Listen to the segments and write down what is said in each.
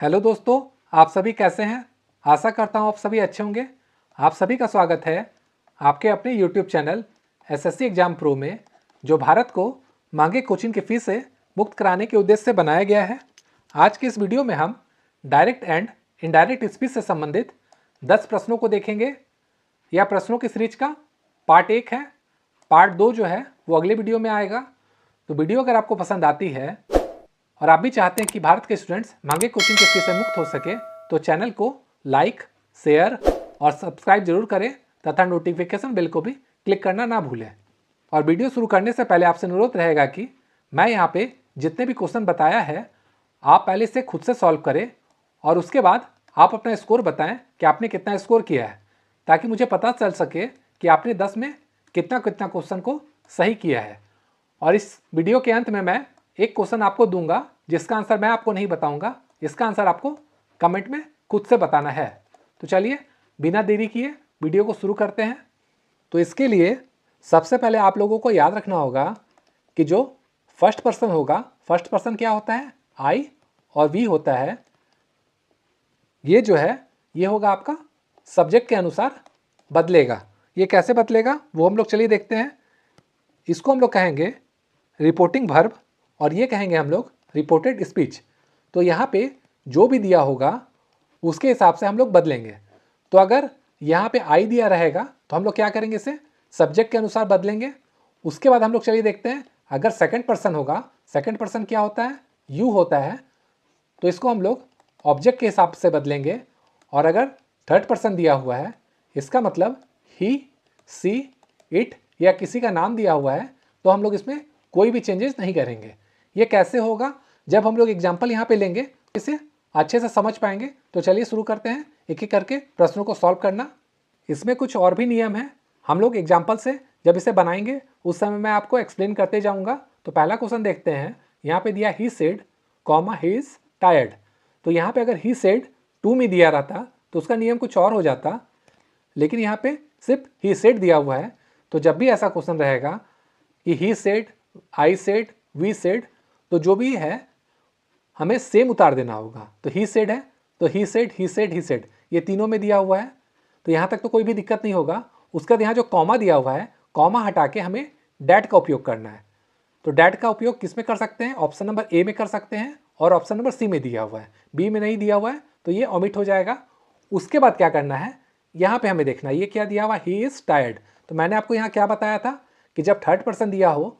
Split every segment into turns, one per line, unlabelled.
Hello दोस्तों, आप सभी कैसे हैं। आशा करता हूँ आप सभी अच्छे होंगे। आप सभी का स्वागत है आपके अपने YouTube channel SSC exam pro में, जो भारत को महंगे कोचिंग की फीस से मुक्त कराने के उद्देश्य से बनाया गया है। आज की इस वीडियो में हम डायरेक्ट एंड इनडायरेक्ट स्पीच से संबंधित 10 प्रश्नों को देखेंगे। यह प्रश्नों की सीरीज का पार्ट 1 है। पार्ट 2 जो है वो अगले वीडियो में आएगा। तो वीडियो अगर आपको पसंद आती है और आप भी चाहते हैं कि भारत के स्टूडेंट्स महंगे कोचिंग के फीस से मुक्त हो सके, तो चैनल को लाइक, शेयर और सब्सक्राइब जरूर करें तथा नोटिफिकेशन बेल को भी क्लिक करना ना भूलें। और वीडियो शुरू करने से पहले आपसे अनुरोध रहेगा कि मैं यहाँ पे जितने भी क्वेश्चन बताया है आप पहले से खुद से सॉल्व करें और उसके बाद आप अपना स्कोर बताएं कि आपने कितना स्कोर किया है, ताकि मुझे पता चल सके कि आपने 10 में कितना कितना क्वेश्चन को सही किया है। और इस वीडियो के अंत में मैं एक क्वेश्चन आपको दूंगा जिसका आंसर मैं आपको नहीं बताऊंगा, इसका आंसर आपको कमेंट में खुद से बताना है। तो चलिए बिना देरी किए वीडियो को शुरू करते हैं। तो इसके लिए सबसे पहले आप लोगों को याद रखना होगा कि जो फर्स्ट पर्सन होगा, फर्स्ट पर्सन क्या होता है, आई, और वी होता है, ये जो है ये होगा आपका सब्जेक्ट के अनुसार बदलेगा। ये कैसे बदलेगा वो हम लोग चलिए देखते हैं। इसको हम लोग कहेंगे रिपोर्टिंग वर्ब और ये कहेंगे हम लोग रिपोर्टेड स्पीच। तो यहाँ पे जो भी दिया होगा उसके हिसाब से हम लोग बदलेंगे। तो अगर यहाँ पे आई दिया रहेगा तो हम लोग क्या करेंगे, इसे सब्जेक्ट के अनुसार बदलेंगे। उसके बाद हम लोग चलिए देखते हैं, अगर सेकंड पर्सन होगा, सेकंड पर्सन क्या होता है, यू होता है, तो इसको हम लोग ऑब्जेक्ट के हिसाब से बदलेंगे। और अगर थर्ड पर्सन दिया हुआ है, इसका मतलब ही, सी, इट या किसी का नाम दिया हुआ है, तो हम लोग इसमें कोई भी चेंजेस नहीं करेंगे। ये कैसे होगा, जब हम लोग एग्जाम्पल यहाँ पे लेंगे इसे अच्छे से समझ पाएंगे। तो चलिए शुरू करते हैं एक एक करके प्रश्नों को सॉल्व करना। इसमें कुछ और भी नियम है, हम लोग एग्जाम्पल से जब इसे बनाएंगे उस समय मैं आपको एक्सप्लेन करते जाऊँगा। तो पहला क्वेश्चन देखते हैं। यहाँ पे दिया ही said comma he is tired. तो यहाँ पे अगर ही सेड टू में दिया रहता तो उसका नियम कुछ और हो जाता, लेकिन यहाँ पे सिर्फ ही सेड दिया हुआ है। तो जब भी ऐसा क्वेश्चन रहेगा कि he said, I said, we said, तो जो भी है हमें सेम उतार देना होगा। तो ही सेड है तो he said, he said, he said, ये तीनों में दिया हुआ है, तो यहाँ तक तो कोई भी दिक्कत नहीं होगा। उसका यहाँ जो कॉमा दिया हुआ है, कॉमा हटा के हमें डैट का उपयोग करना है। तो डैट का उपयोग किस में कर सकते हैं, ऑप्शन नंबर ए में कर सकते हैं, और ऑप्शन नंबर सी में दिया हुआ है, बी में नहीं दिया हुआ है, तो ये ओमिट हो जाएगा। उसके बाद क्या करना है, यहाँ पे हमें देखना है ये क्या दिया हुआ, ही इज टायर्ड। तो मैंने आपको यहाँ क्या बताया था कि जब थर्ड पर्सन दिया हो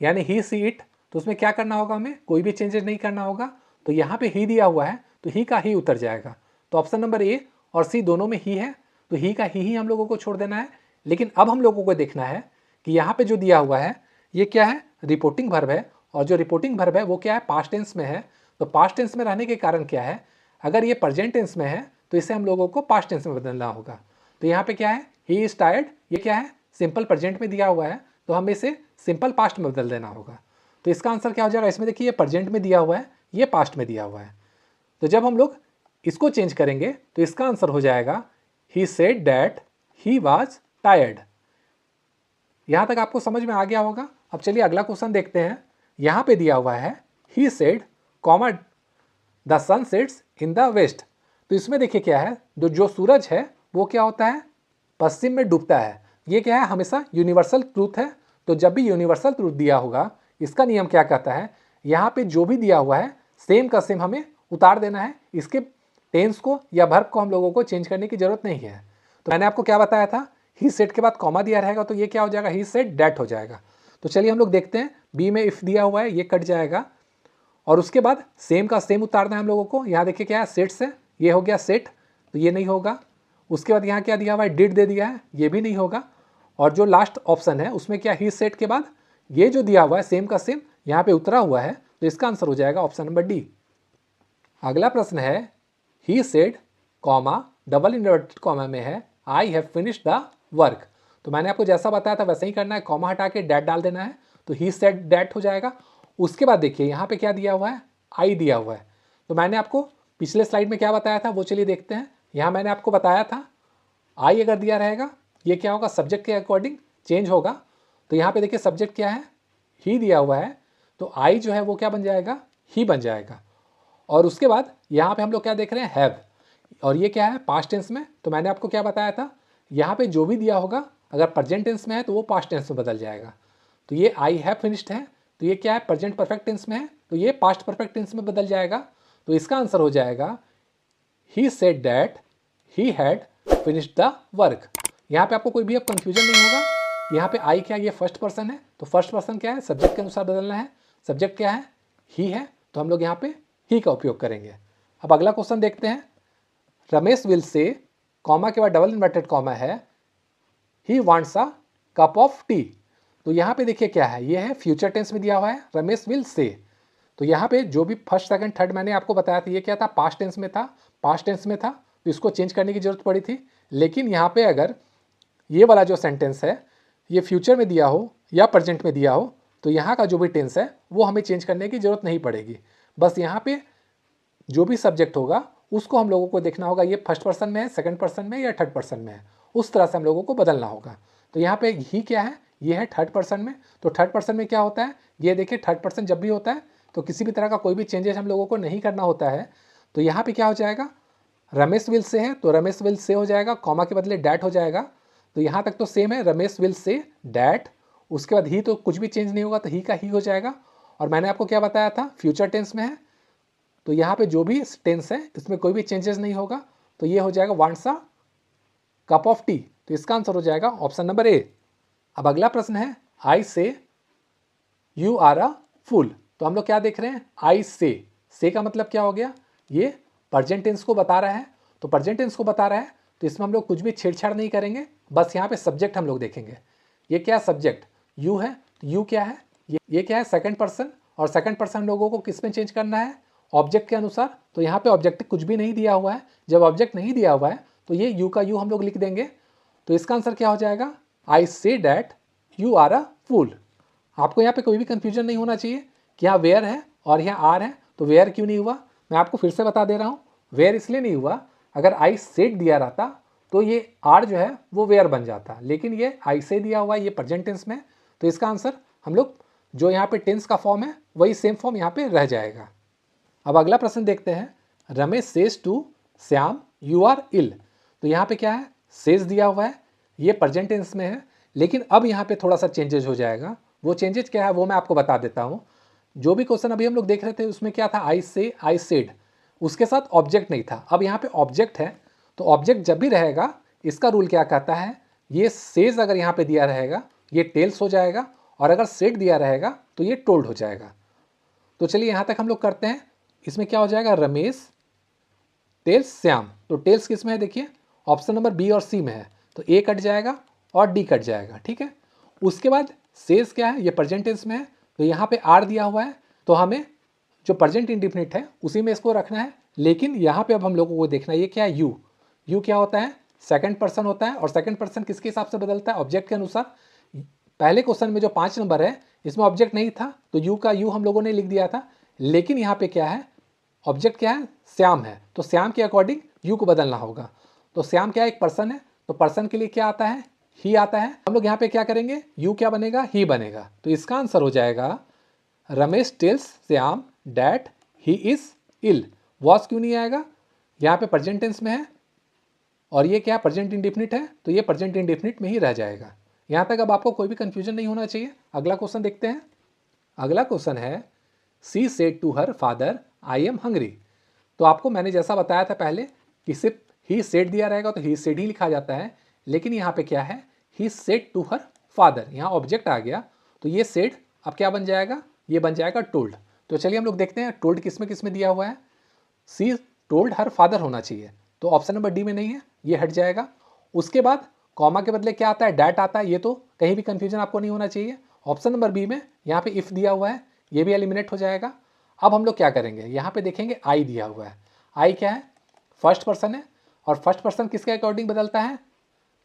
यानी ही, सी, इट, तो उसमें क्या करना होगा, हमें कोई भी चेंजेस नहीं करना होगा। तो यहाँ पे ही दिया हुआ है तो ही का ही उतर जाएगा। तो ऑप्शन नंबर ए और सी दोनों में ही है, तो ही का ही हम लोगों को छोड़ देना है। लेकिन अब हम लोगों को देखना है कि यहाँ पे जो दिया हुआ है ये क्या है, रिपोर्टिंग वर्ब है, और जो रिपोर्टिंग वर्ब है वो क्या है, पास्ट टेंस में है। तो पास्ट टेंस में रहने के कारण क्या है, अगर ये प्रेजेंट टेंस में है तो इसे हम लोगों को पास्ट टेंस में बदलना होगा। तो यहाँ पे क्या है, ही इज टायर्ड, ये क्या है, सिंपल प्रेजेंट में दिया हुआ है, तो हमें इसे सिंपल पास्ट में बदल देना होगा। तो इसका आंसर क्या हो जाएगा, इसमें देखिए ये प्रेजेंट में दिया हुआ है, ये पास्ट में दिया हुआ है। तो जब हम लोग इसको चेंज करेंगे तो इसका आंसर हो जाएगा he said that he was tired. यहाँ तक आपको समझ में आ गया होगा। अब चलिए अगला क्वेश्चन देखते हैं। यहाँ पे दिया हुआ है he said comma the sun sets in the west. तो इसमें देखिए क्या है, जो सूरज है वो क्या होता है, पश्चिम में डूबता है। ये क्या है, हमेशा यूनिवर्सल ट्रूथ है। तो जब भी यूनिवर्सल ट्रूथ दिया होगा, इसका नियम क्या कहता है, यहाँ पे जो भी दिया हुआ है सेम का सेम हमें उतार देना है। इसके टेंस को या वर्ब को हम लोगों को चेंज करने की जरूरत नहीं है। तो मैंने आपको क्या बताया था, ही सेड के बाद कॉमा दिया रहेगा तो ये क्या हो जाएगा, ही सेड डैट हो जाएगा। तो चलिए हम लोग देखते हैं, बी में इफ दिया हुआ है ये कट जाएगा, और उसके बाद सेम का सेम उतारना है हम लोगों को। यहाँ देखिए क्या है, सेट से, ये हो गया सेट, तो ये नहीं होगा। उसके बाद यहाँ क्या दिया हुआ है, डिड दे दिया है, ये भी नहीं होगा। और जो लास्ट ऑप्शन है उसमें क्या, ही सेट के बाद ये जो दिया हुआ है सेम का सेम यहाँ पे उतरा हुआ है, तो इसका आंसर हो जाएगा ऑप्शन नंबर डी। अगला प्रश्न है, he said comma double inverted comma में है I have finished the work. तो मैंने आपको जैसा बताया था वैसे ही करना है, कॉमा हटा के डैट डाल देना है, तो ही सेड डैट हो जाएगा। उसके बाद देखिए यहाँ पे क्या दिया हुआ है, आई दिया हुआ है। तो मैंने आपको पिछले स्लाइड में क्या बताया था वो चलिए देखते हैं। यहाँ मैंने आपको बताया था आई अगर दिया रहेगा ये क्या होगा, सब्जेक्ट के अकॉर्डिंग चेंज होगा। तो यहाँ पे देखिए सब्जेक्ट क्या है, ही दिया हुआ है, तो आई जो है वो क्या बन जाएगा, ही बन जाएगा। और उसके बाद यहाँ पे हम लोग क्या देख रहे हैं, हैव, और ये क्या है, पास्ट टेंस में। तो मैंने आपको क्या बताया था, यहाँ पे जो भी दिया होगा अगर प्रेजेंट टेंस में है तो वो पास्ट टेंस में बदल जाएगा। तो ये आई हैव फिनिश्ड है, तो ये क्या है, प्रेजेंट परफेक्ट टेंस में है, तो ये पास्ट परफेक्ट टेंस में बदल जाएगा। तो इसका आंसर हो जाएगा he said that he had finished the work. यहाँ पे आपको कोई भी अब कंफ्यूजन नहीं होगा। यहाँ पे आई क्या, ये फर्स्ट पर्सन है, तो फर्स्ट पर्सन क्या है, सब्जेक्ट के अनुसार बदलना है। सब्जेक्ट क्या है, ही है, तो हम लोग यहाँ पे ही का उपयोग करेंगे। अब अगला क्वेश्चन देखते हैं। रमेश विल से, कॉमा के बाद डबल इन्वर्टेड कॉमा है, he wants a cup of T. तो यहाँ पे देखिए क्या है, ये है फ्यूचर टेंस में दिया हुआ है, रमेश विल से। तो यहाँ पे जो भी फर्स्ट सेकंड थर्ड मैंने आपको बताया था, ये क्या था, पास्ट टेंस में था, पास्ट टेंस में था, तो इसको चेंज करने की जरूरत पड़ी थी। लेकिन यहाँ पे अगर ये वाला जो सेंटेंस है ये फ्यूचर में दिया हो या प्रेजेंट में दिया हो, तो यहाँ का जो भी टेंस है वो हमें चेंज करने की जरूरत नहीं पड़ेगी। बस यहाँ पे जो भी सब्जेक्ट होगा उसको हम लोगों को देखना होगा, ये फर्स्ट पर्सन में है, सेकंड पर्सन में या थर्ड पर्सन में है, उस तरह से हम लोगों को बदलना होगा। तो यहाँ पे ही क्या है, ये है थर्ड पर्सन में। तो थर्ड पर्सन में क्या होता है, ये देखिए थर्ड पर्सन जब भी होता है तो किसी भी तरह का कोई भी चेंजेस हम लोगों को नहीं करना होता है। तो यहाँ पे क्या हो जाएगा, रमेश विल से है तो रमेश विल से हो जाएगा, कॉमा के बदले डैट हो जाएगा। तो यहाँ तक तो सेम है, रमेश विल से डैट, उसके बाद ही तो कुछ भी चेंज नहीं होगा, तो ही का ही हो जाएगा। और मैंने आपको क्या बताया था, फ्यूचर टेंस में है, तो यहाँ पे जो भी टेंस है इसमें कोई भी चेंजेस नहीं होगा, तो ये हो जाएगा wants a cup of T. तो इसका आंसर हो जाएगा ऑप्शन नंबर ए। अब अगला प्रश्न है, आई से यू आर अ फूल। तो हम लोग क्या देख रहे हैं, आई से का मतलब क्या हो गया, ये प्रेजेंट टेंस को बता रहा है। तो प्रेजेंट टेंस को बता रहा है तो इसमें हम लोग कुछ भी छेड़छाड़ नहीं करेंगे, बस यहाँ पे सब्जेक्ट हम लोग देखेंगे। ये क्या है, सब्जेक्ट यू है, तो यू क्या है, ये क्या है, सेकंड पर्सन। और सेकंड पर्सन हम लोगों को किस में चेंज करना है, ऑब्जेक्ट के अनुसार। तो यहाँ पे ऑब्जेक्ट कुछ भी नहीं दिया हुआ है, जब ऑब्जेक्ट नहीं दिया हुआ है तो ये यू का यू हम लोग लिख देंगे। तो इसका आंसर क्या हो जाएगा, I said that you are a fool. आपको यहाँ पे कोई भी कंफ्यूजन नहीं होना चाहिए कि यहाँ वेयर है और यहाँ आर है, तो वेयर क्यों नहीं हुआ, मैं आपको फिर से बता दे रहा हूँ। वेयर इसलिए नहीं हुआ, अगर आई सेड दिया रहता तो ये आर जो है वो वेयर बन जाता, लेकिन ये आई से दिया हुआ है, ये प्रेजेंट टेंस में। तो इसका आंसर हम लोग जो यहाँ पे टेंस का फॉर्म है वही सेम फॉर्म यहाँ पे रह जाएगा। अब अगला प्रश्न देखते हैं, Ramesh says to Shyam you are ill. तो यहाँ पे क्या है, सेज दिया हुआ है, ये प्रेजेंट टेंस में है, लेकिन अब यहाँ पे थोड़ा सा चेंजेज हो जाएगा। वो चेंजेज क्या है वो मैं आपको बता देता हूँ। जो भी क्वेश्चन अभी हम लोग देख रहे थे उसमें क्या था, आई से, आई सेड, उसके साथ ऑब्जेक्ट नहीं था। अब यहाँ पे ऑब्जेक्ट है, तो ऑब्जेक्ट जब भी रहेगा इसका रूल क्या कहता है, ये सेज अगर यहाँ पे दिया रहेगा ये टेल्स हो जाएगा, और अगर सेड दिया रहेगा तो ये टोल्ड हो जाएगा। तो चलिए यहाँ तक हम लोग करते हैं। इसमें क्या हो जाएगा, रमेश टेल्स श्याम। तो टेल्स किस में है, देखिए ऑप्शन नंबर बी और सी में है, तो ए कट जाएगा और डी कट जाएगा, ठीक है। उसके बाद सेज क्या है, ये प्रेजेंट टेंस में है, तो यहाँ पे आर दिया हुआ है, तो हमें जो प्रेजेंट इंडिफिनिट है उसी में इसको रखना है। लेकिन यहाँ पे अब हम लोगों को देखना है ये क्या है, यू। यू क्या होता है, सेकंड पर्सन होता है, और सेकंड पर्सन किसके हिसाब से बदलता है, ऑब्जेक्ट के अनुसार। पहले क्वेश्चन में जो 5 नंबर है इसमें ऑब्जेक्ट नहीं था, तो यू का यू हम लोगों ने लिख दिया था। लेकिन यहाँ पे क्या है, ऑब्जेक्ट क्या है, श्याम है, तो श्याम के अकॉर्डिंग यू को बदलना होगा। तो श्याम क्या है, एक पर्सन है, तो पर्सन के लिए क्या आता है, ही आता है। हम लोग यहाँ पे क्या करेंगे, यू क्या बनेगा, ही बनेगा। तो इसका आंसर हो जाएगा Ramesh tells Shyam that he is ill. Was क्यों नहीं आएगा, यहाँ पे प्रेजेंट टेंस में है, और ये क्या प्रेजेंट इंडेफिनिट है, तो ये प्रेजेंट इंडेफिनिट में ही रह जाएगा। यहाँ तक अब आपको कोई भी कंफ्यूजन नहीं होना चाहिए। अगला क्वेश्चन देखते हैं। अगला क्वेश्चन है, she said to her father I am hungry. तो आपको मैंने जैसा बताया था पहले कि सिर्फ ही सेड दिया रहेगा तो ही सेड ही लिखा जाता है, लेकिन यहाँ पे क्या है, he said to her father, यहाँ ऑब्जेक्ट आ गया, तो ये सेड अब क्या बन जाएगा, ये बन जाएगा टोल्ड। तो चलिए हम लोग देखते हैं टोल्ड किस में दिया हुआ है, सी टोल्ड हर फादर होना चाहिए, तो ऑप्शन नंबर डी में नहीं है, ये हट जाएगा। उसके बाद कॉमा के बदले क्या आता है, डैट आता है, ये तो कहीं भी कंफ्यूजन आपको नहीं होना चाहिए। ऑप्शन नंबर बी में यहाँ पे इफ़ दिया हुआ है, ये भी एलिमिनेट हो जाएगा। अब हम लोग क्या करेंगे, यहाँ पे देखेंगे आई दिया हुआ है। आई क्या है, फर्स्ट पर्सन है, और फर्स्ट पर्सन किसके अकॉर्डिंग बदलता है,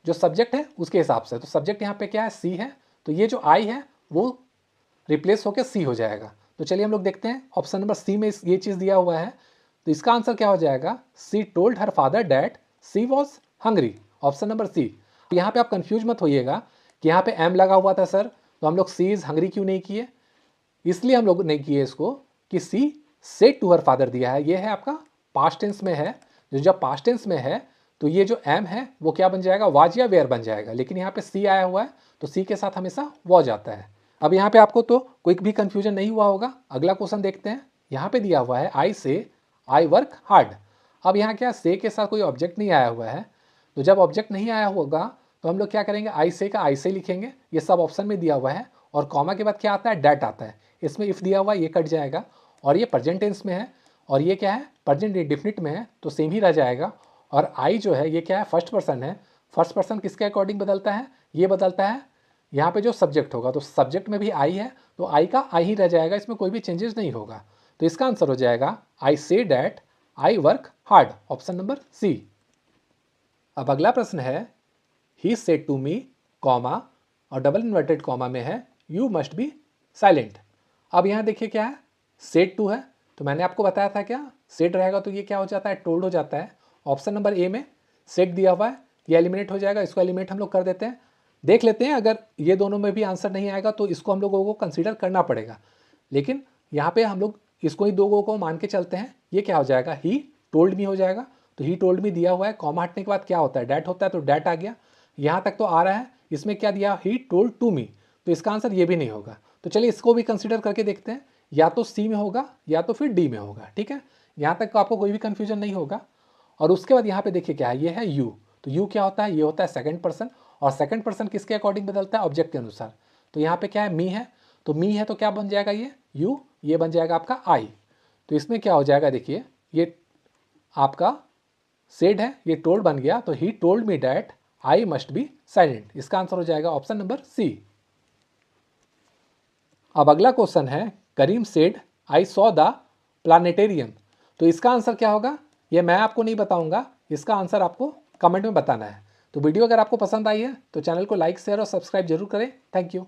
जो सब्जेक्ट है उसके हिसाब से। तो सब्जेक्ट यहाँ पे क्या है, सी है, तो ये जो आई है वो रिप्लेस होकर सी हो जाएगा। तो चलिए हम लोग देखते हैं, ऑप्शन नंबर सी में ये चीज़ दिया हुआ है, तो इसका आंसर क्या हो जाएगा, she told her father that she was hungry, option number C. यहाँ पे आप कंफ्यूज मत होइएगा कि यहाँ पे एम लगा हुआ था सर, तो हम लोग सी इज हंग्री क्यों नहीं किए। इसलिए हम लोग नहीं किए इसको कि she said to her father दिया है, ये है आपका पास्ट टेंस में है। जब पास्ट टेंस में है तो ये जो एम है वो क्या बन जाएगा, वाज या वेयर बन जाएगा, लेकिन यहाँ पे सी आया हुआ है तो सी के साथ हमेशा वॉज आता है। अब यहाँ पे आपको तो कोई भी कंफ्यूजन नहीं हुआ होगा। अगला क्वेश्चन देखते हैं। यहाँ पे दिया हुआ है आई से आई वर्क हार्ड। अब यहाँ क्या से के साथ कोई ऑब्जेक्ट नहीं आया हुआ है, तो जब ऑब्जेक्ट नहीं आया होगा तो हम लोग क्या करेंगे, आई से का आई से लिखेंगे, ये सब ऑप्शन में दिया हुआ है। और कॉमा के बाद क्या आता है, डैट आता है। इसमें इफ दिया हुआ है ये कट जाएगा, और ये प्रेजेंट टेंस में है और ये क्या है प्रेजेंट इंडेफिनिट में है, तो सेम ही रह जाएगा। और आई जो है ये क्या है, फर्स्ट पर्सन है। फर्स्ट पर्सन किसके अकॉर्डिंग बदलता है, ये बदलता है यहाँ पे जो सब्जेक्ट होगा, तो सब्जेक्ट में भी आई है तो आई का आई ही रह जाएगा, इसमें कोई भी चेंजेस नहीं होगा। तो इसका आंसर हो जाएगा I said that I work hard, option number C. अब अगला प्रश्न है he said to me comma और डबल इन्वर्टेड कॉमा में है यू मस्ट बी साइलेंट। अब यहाँ देखिए क्या है, सेड टू है तो मैंने आपको बताया था क्या सेड रहेगा तो ये क्या हो जाता है, टोल्ड हो जाता है। ऑप्शन नंबर ए में सेड दिया हुआ है, ये एलिमिनेट हो जाएगा, इसको एलिमिनेट हम लोग कर देते हैं। देख लेते हैं अगर ये दोनों में भी आंसर नहीं आएगा तो इसको हम लोगों को कंसीडर करना पड़ेगा, लेकिन यहाँ पे हम लोग इसको ही दो को मान के चलते हैं। ये क्या हो जाएगा, ही टोल्ड मी हो जाएगा। तो ही टोल्ड मी दिया हुआ है, कॉमा हटने के बाद क्या होता है, डैट होता है, तो डैट आ गया। यहाँ तक तो आ रहा है। इसमें क्या दिया, ही टोल्ड टू मी, तो इसका आंसर ये भी नहीं होगा। तो चलिए इसको भी कंसीडर करके देखते हैं, या तो सी में होगा या तो फिर डी में होगा। ठीक है, यहाँ तक आपको कोई भी कंफ्यूजन नहीं होगा। और उसके बाद यहाँ पे देखिए क्या है, ये है यू। तो यू क्या होता है, ये होता है सेकंड पर्सन, और सेकंड पर्सन किसके अकॉर्डिंग बदलता है, ऑब्जेक्ट के अनुसार। तो यहाँ पे क्या है, मी है, तो मी है तो क्या बन जाएगा ये यू, ये बन जाएगा आपका आई। तो इसमें क्या हो जाएगा, देखिए ये आपका सेड है, ये टोल्ड बन गया, तो he told me that I must be silent. इसका आंसर हो जाएगा ऑप्शन नंबर सी। अब अगला क्वेश्चन है Karim said I saw the planetarium. तो इसका आंसर क्या होगा, ये मैं आपको नहीं बताऊंगा, इसका आंसर आपको कमेंट में बताना है। तो वीडियो अगर आपको पसंद आई है तो चैनल को लाइक शेयर और सब्सक्राइब जरूर करें। Thank you.